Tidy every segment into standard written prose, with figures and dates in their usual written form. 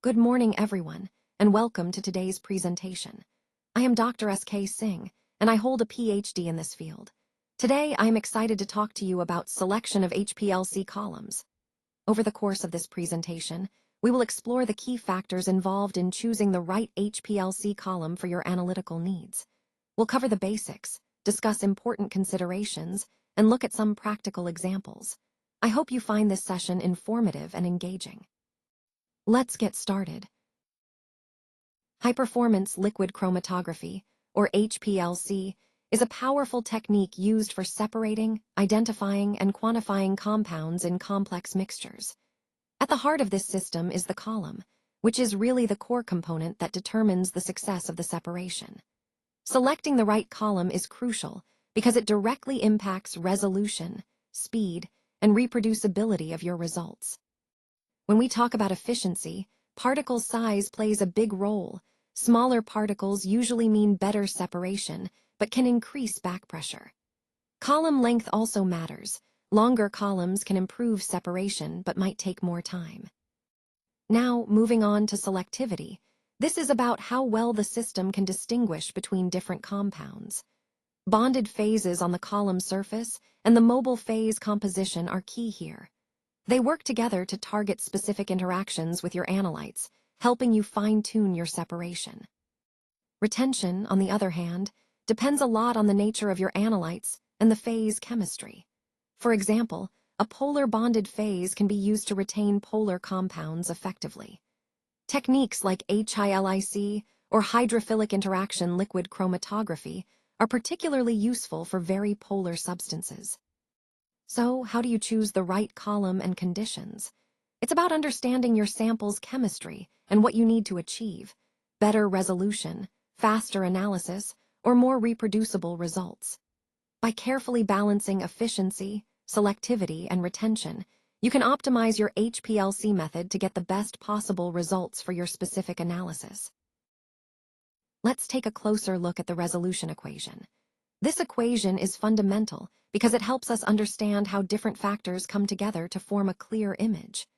Good morning, everyone, and welcome to today's presentation. I am Dr. S.K. Singh, and I hold a PhD in this field. Today, I am excited to talk to you about selection of HPLC columns. Over the course of this presentation, we will explore the key factors involved in choosing the right HPLC column for your analytical needs. We'll cover the basics, discuss important considerations, and look at some practical examples. I hope you find this session informative and engaging. Let's get started. High-performance liquid chromatography, or HPLC, is a powerful technique used for separating, identifying, and quantifying compounds in complex mixtures. At the heart of this system is the column, which is really the core component that determines the success of the separation. Selecting the right column is crucial because it directly impacts resolution, speed, and reproducibility of your results. When we talk about efficiency, particle size plays a big role. Smaller particles usually mean better separation, but can increase backpressure. Column length also matters. Longer columns can improve separation, but might take more time. Now, moving on to selectivity. This is about how well the system can distinguish between different compounds. Bonded phases on the column surface and the mobile phase composition are key here. They work together to target specific interactions with your analytes, helping you fine-tune your separation. Retention, on the other hand, depends a lot on the nature of your analytes and the phase chemistry. For example, a polar bonded phase can be used to retain polar compounds effectively. Techniques like HPLC or hydrophilic interaction liquid chromatography are particularly useful for very polar substances. So, how do you choose the right column and conditions? It's about understanding your sample's chemistry and what you need to achieve: better resolution, faster analysis, or more reproducible results. By carefully balancing efficiency, selectivity, and retention, you can optimize your HPLC method to get the best possible results for your specific analysis. Let's take a closer look at the resolution equation. This equation is fundamental because it helps us understand how different factors come together to form a clear image.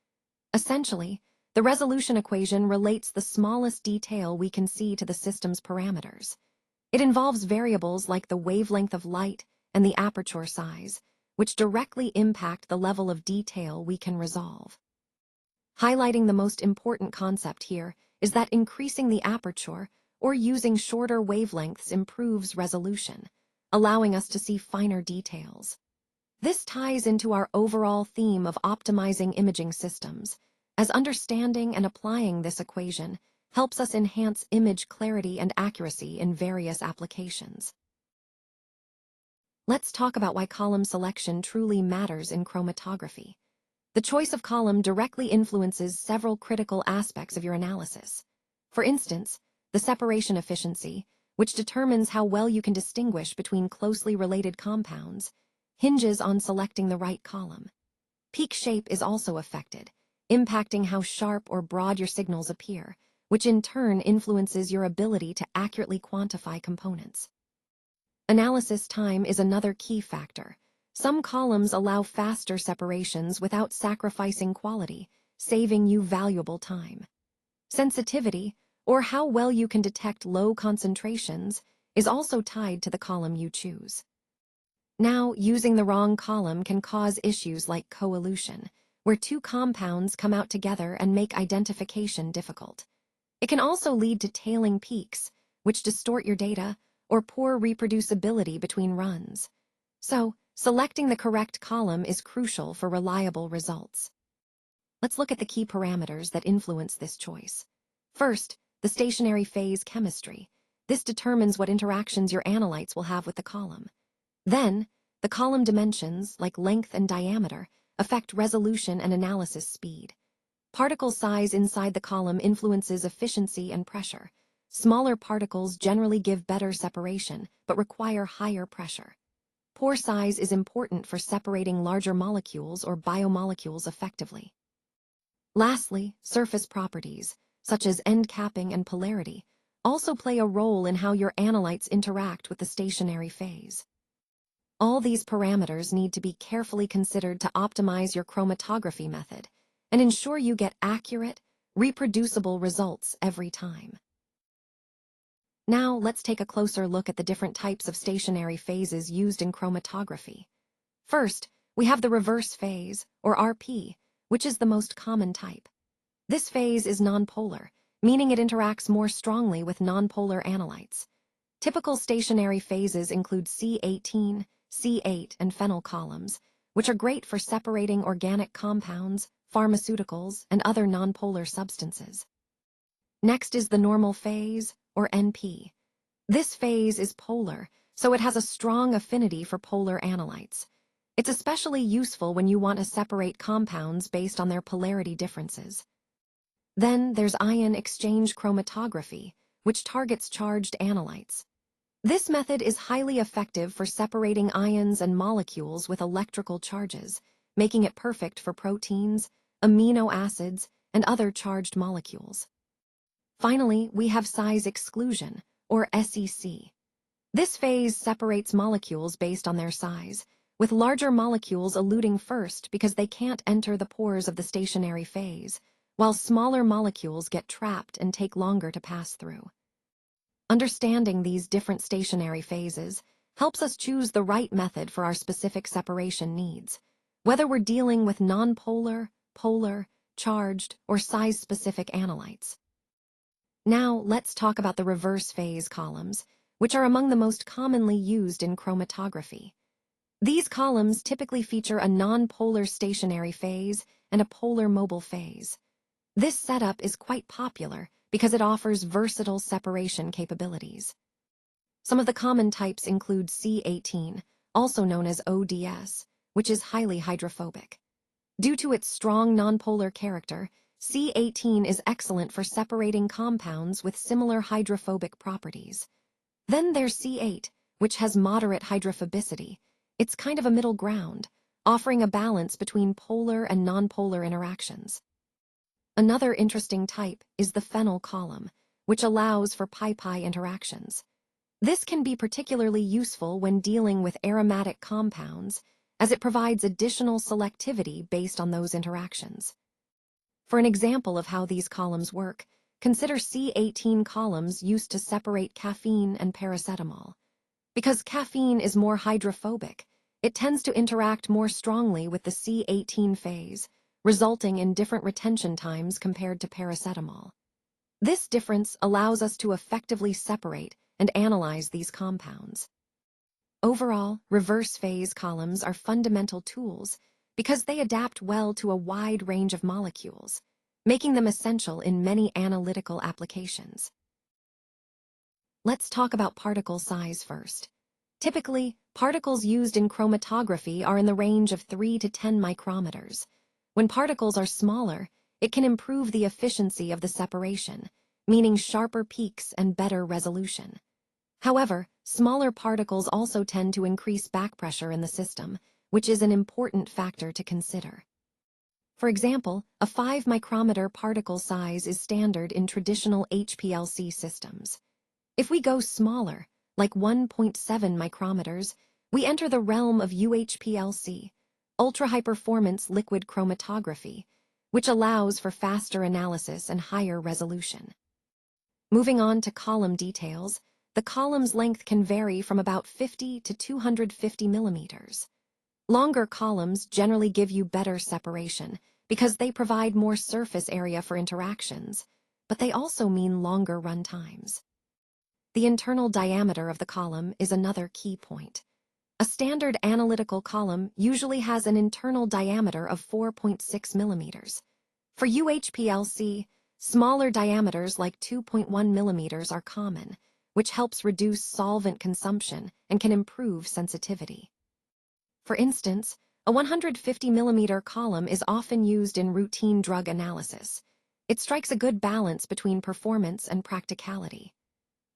Essentially, the resolution equation relates the smallest detail we can see to the system's parameters. It involves variables like the wavelength of light and the aperture size, which directly impact the level of detail we can resolve. Highlighting the most important concept here is that increasing the aperture or using shorter wavelengths improves resolution, allowing us to see finer details. This ties into our overall theme of optimizing imaging systems, as understanding and applying this equation helps us enhance image clarity and accuracy in various applications. Let's talk about why column selection truly matters in chromatography. The choice of column directly influences several critical aspects of your analysis. For instance, the separation efficiency, which determines how well you can distinguish between closely related compounds, hinges on selecting the right column. Peak shape is also affected, impacting how sharp or broad your signals appear, which in turn influences your ability to accurately quantify components. Analysis time is another key factor. Some columns allow faster separations without sacrificing quality, saving you valuable time. Sensitivity, or how well you can detect low concentrations, is also tied to the column you choose. Now, using the wrong column can cause issues like coelution, where two compounds come out together and make identification difficult. It can also lead to tailing peaks, which distort your data, or poor reproducibility between runs. So, selecting the correct column is crucial for reliable results. Let's look at the key parameters that influence this choice. First, the stationary phase chemistry. This determines what interactions your analytes will have with the column. Then, the column dimensions, like length and diameter, affect resolution and analysis speed. Particle size inside the column influences efficiency and pressure. Smaller particles generally give better separation, but require higher pressure. Pore size is important for separating larger molecules or biomolecules effectively. Lastly, surface properties, such as end capping and polarity, also play a role in how your analytes interact with the stationary phase. All these parameters need to be carefully considered to optimize your chromatography method and ensure you get accurate, reproducible results every time. Now, let's take a closer look at the different types of stationary phases used in chromatography. First, we have the reverse phase, or RP, which is the most common type. This phase is nonpolar, meaning it interacts more strongly with nonpolar analytes. Typical stationary phases include C18, C8, and phenyl columns, which are great for separating organic compounds, pharmaceuticals, and other nonpolar substances. Next is the normal phase, or NP. This phase is polar, so it has a strong affinity for polar analytes. It's especially useful when you want to separate compounds based on their polarity differences. Then there's ion exchange chromatography, which targets charged analytes. This method is highly effective for separating ions and molecules with electrical charges, making it perfect for proteins, amino acids, and other charged molecules. Finally, we have size exclusion, or SEC. This phase separates molecules based on their size, with larger molecules eluting first because they can't enter the pores of the stationary phase, while smaller molecules get trapped and take longer to pass through. Understanding these different stationary phases helps us choose the right method for our specific separation needs, whether we're dealing with nonpolar, polar, charged, or size-specific analytes. Now, let's talk about the reverse phase columns, which are among the most commonly used in chromatography. These columns typically feature a nonpolar stationary phase and a polar mobile phase. This setup is quite popular because it offers versatile separation capabilities. Some of the common types include C18, also known as ODS, which is highly hydrophobic. Due to its strong nonpolar character, C18 is excellent for separating compounds with similar hydrophobic properties. Then there's C8, which has moderate hydrophobicity. It's kind of a middle ground, offering a balance between polar and nonpolar interactions. Another interesting type is the phenyl column, which allows for pi-pi interactions. This can be particularly useful when dealing with aromatic compounds, as it provides additional selectivity based on those interactions. For an example of how these columns work, consider C18 columns used to separate caffeine and paracetamol. Because caffeine is more hydrophobic, it tends to interact more strongly with the C18 phase, resulting in different retention times compared to paracetamol. This difference allows us to effectively separate and analyze these compounds. Overall, reverse phase columns are fundamental tools because they adapt well to a wide range of molecules, making them essential in many analytical applications. Let's talk about particle size first. Typically, particles used in chromatography are in the range of 3 to 10 micrometers. When particles are smaller, it can improve the efficiency of the separation, meaning sharper peaks and better resolution. However, smaller particles also tend to increase backpressure in the system, which is an important factor to consider. For example, a 5 micrometer particle size is standard in traditional HPLC systems. If we go smaller, like 1.7 micrometers, we enter the realm of UHPLC, ultra-high-performance liquid chromatography, which allows for faster analysis and higher resolution. Moving on to column details, the column's length can vary from about 50 to 250 millimeters. Longer columns generally give you better separation because they provide more surface area for interactions, but they also mean longer run times. The internal diameter of the column is another key point. A standard analytical column usually has an internal diameter of 4.6 millimeters. For UHPLC, smaller diameters like 2.1 millimeters are common, which helps reduce solvent consumption and can improve sensitivity. For instance, a 150 millimeter column is often used in routine drug analysis. It strikes a good balance between performance and practicality.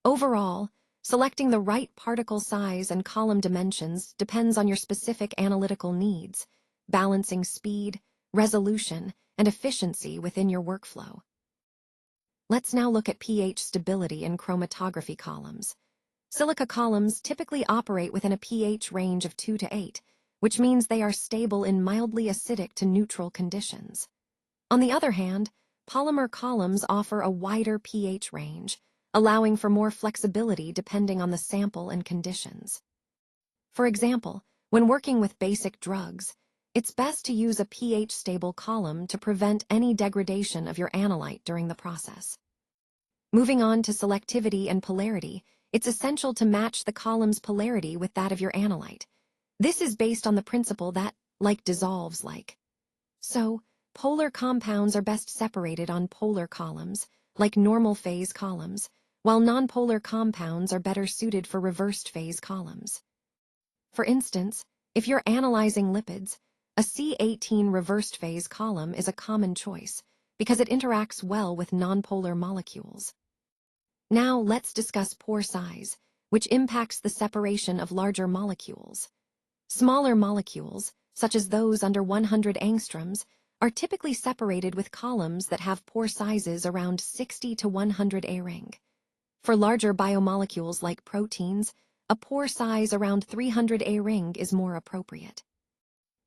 Overall, selecting the right particle size and column dimensions depends on your specific analytical needs, balancing speed, resolution, and efficiency within your workflow. Let's now look at pH stability in chromatography columns. Silica columns typically operate within a pH range of 2 to 8, which means they are stable in mildly acidic to neutral conditions. On the other hand, polymer columns offer a wider pH range, allowing for more flexibility depending on the sample and conditions. For example, when working with basic drugs, it's best to use a pH-stable column to prevent any degradation of your analyte during the process. Moving on to selectivity and polarity, it's essential to match the column's polarity with that of your analyte. This is based on the principle that, like dissolves like. So, polar compounds are best separated on polar columns, like normal phase columns, while nonpolar compounds are better suited for reversed phase columns. For instance, if you're analyzing lipids, a C18 reversed phase column is a common choice because it interacts well with nonpolar molecules. Now let's discuss pore size, which impacts the separation of larger molecules. Smaller molecules, such as those under 100 angstroms, are typically separated with columns that have pore sizes around 60 to 100 A ring. For larger biomolecules like proteins, a pore size around 300 A ring is more appropriate.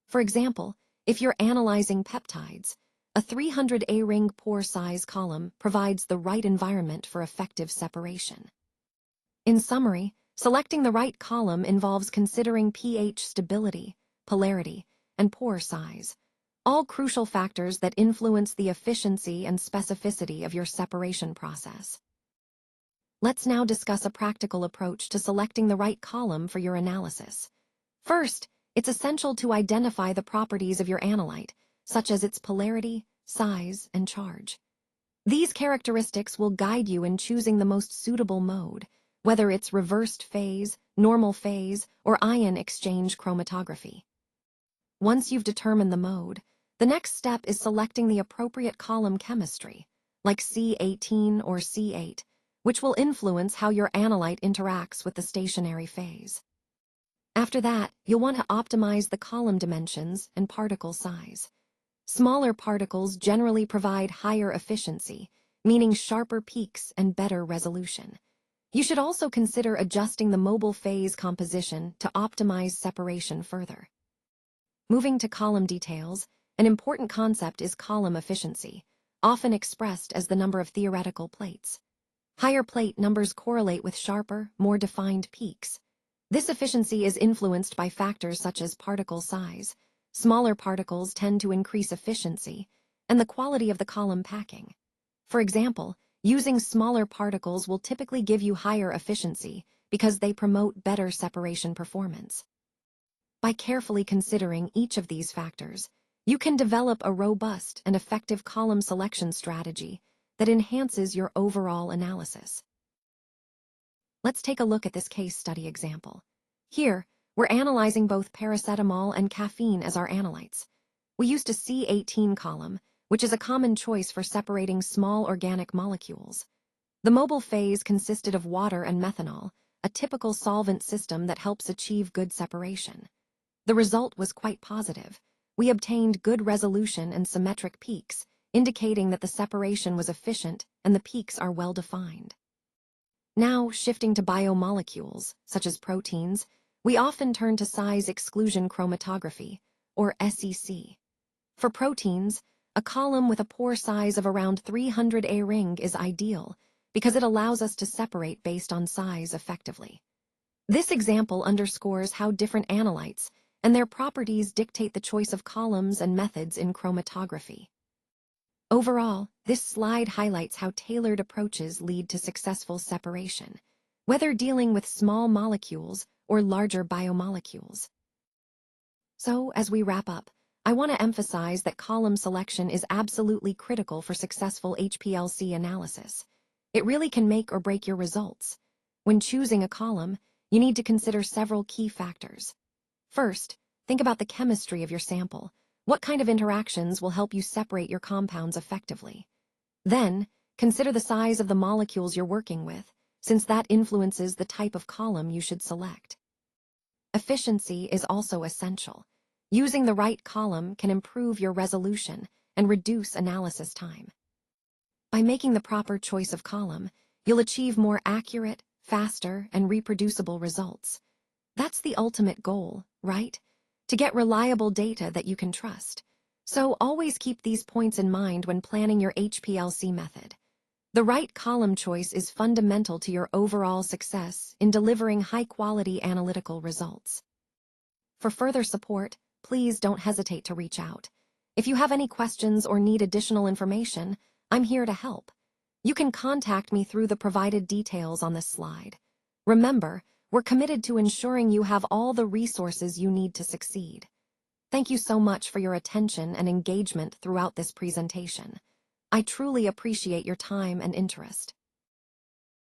For example, if you're analyzing peptides, a 300 A ring pore size column provides the right environment for effective separation. In summary, selecting the right column involves considering pH stability, polarity, and pore size, all crucial factors that influence the efficiency and specificity of your separation process. Let's now discuss a practical approach to selecting the right column for your analysis. First, it's essential to identify the properties of your analyte, such as its polarity, size, and charge. These characteristics will guide you in choosing the most suitable mode, whether it's reversed phase, normal phase, or ion exchange chromatography. Once you've determined the mode, the next step is selecting the appropriate column chemistry, like C18 or C8, which will influence how your analyte interacts with the stationary phase. After that, you'll want to optimize the column dimensions and particle size. Smaller particles generally provide higher efficiency, meaning sharper peaks and better resolution. You should also consider adjusting the mobile phase composition to optimize separation further. Moving to column details, an important concept is column efficiency, often expressed as the number of theoretical plates. Higher plate numbers correlate with sharper, more defined peaks. This efficiency is influenced by factors such as particle size. Smaller particles tend to increase efficiency, and the quality of the column packing. For example, using smaller particles will typically give you higher efficiency because they promote better separation performance. By carefully considering each of these factors, you can develop a robust and effective column selection strategy that enhances your overall analysis. Let's take a look at this case study example. Here, we're analyzing both paracetamol and caffeine as our analytes. We used a C18 column, which is a common choice for separating small organic molecules. The mobile phase consisted of water and methanol, a typical solvent system that helps achieve good separation. The result was quite positive. We obtained good resolution and symmetric peaks, indicating that the separation was efficient and the peaks are well defined. Now, shifting to biomolecules, such as proteins, we often turn to size exclusion chromatography, or SEC. For proteins, a column with a pore size of around 300 A ring is ideal because it allows us to separate based on size effectively. This example underscores how different analytes and their properties dictate the choice of columns and methods in chromatography. Overall, this slide highlights how tailored approaches lead to successful separation, whether dealing with small molecules or larger biomolecules. So, as we wrap up, I want to emphasize that column selection is absolutely critical for successful HPLC analysis. It really can make or break your results. When choosing a column, you need to consider several key factors. First, think about the chemistry of your sample. What kind of interactions will help you separate your compounds effectively? Then, consider the size of the molecules you're working with, since that influences the type of column you should select. Efficiency is also essential. Using the right column can improve your resolution and reduce analysis time. By making the proper choice of column, you'll achieve more accurate, faster, and reproducible results. That's the ultimate goal, right? To get reliable data that you can trust. So always keep these points in mind when planning your HPLC method. The right column choice is fundamental to your overall success in delivering high-quality analytical results. For further support, please don't hesitate to reach out. If you have any questions or need additional information, I'm here to help. You can contact me through the provided details on this slide. Remember, we're committed to ensuring you have all the resources you need to succeed. Thank you so much for your attention and engagement throughout this presentation. I truly appreciate your time and interest.